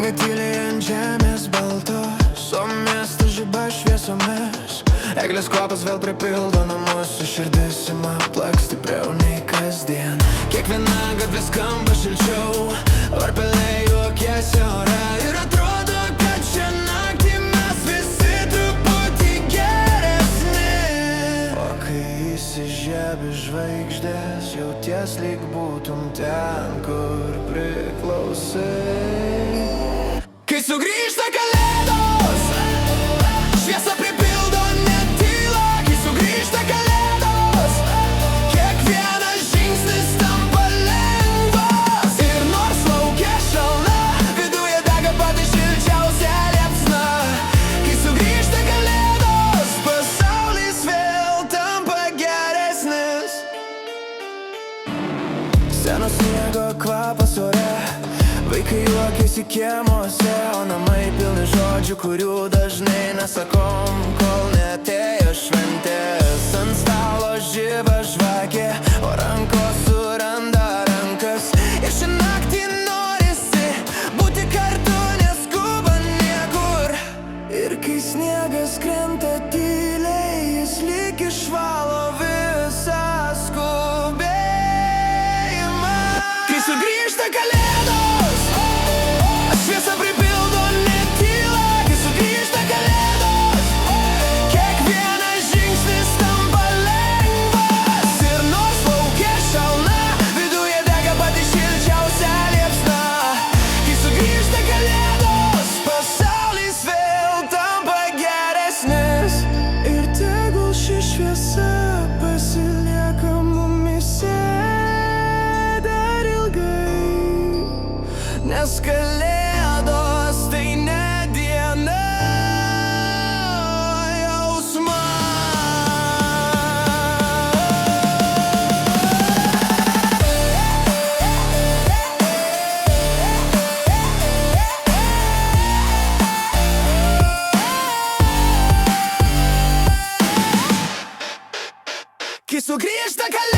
Miega tyliai ant žemės baltos, o miestas žiba šviesomis. Eglės kvapas vėl pripildo namus, širdis ima plakt stipriau nei kasdien. Kiekviena gatvė skamba šilčiau, varpeliai juokiasi ore. Ir atrodo, kad šią naktį mes visi truputį geresni. O kai įsižiebia žvaigždės, jauties lyg būtum ten, kur priklausai. Kai sugrįžta kalėdos, šviesa pripildo net tylą. Kai sugrįžta kalėdos, kiekvienas žingsnis tampa lengvas. Ir nors lauke šalna, viduje dega pati šilčiausia liepsna. Kai sugrįžta kalėdos, pasaulis vėl tampa geresnis. Seno sniego kvapas ore, vaikai juokiasi kiemuose, o namai pilni žodžių, kurių dažnai nesakom, kol neatėjo šventės. Ant stalo žiba žvakė, o rankos suranda rankas. Ir šią naktį norisi būti kartu, neskubant niekur. Ir kai sniegas krenta tyliai, jis lyg išvalo visą skubėjimą. Kai sugrįžta kalėdos, šviesa pripildo net tylą. Kai sugrįžta kalėdos, kiekvienas žingsnis tampa lengvas. Ir nors lauke šalna, viduje dega pati šilčiausia liepsna. Kai sugrįžta kalėdos, pasaulis vėl tampa geresnis. Ir tegul ši šviesa pasilieka mumyse dar ilgai, nes kalėdos tai ne diena, jausmas. Kai sugrįžta kalėdos,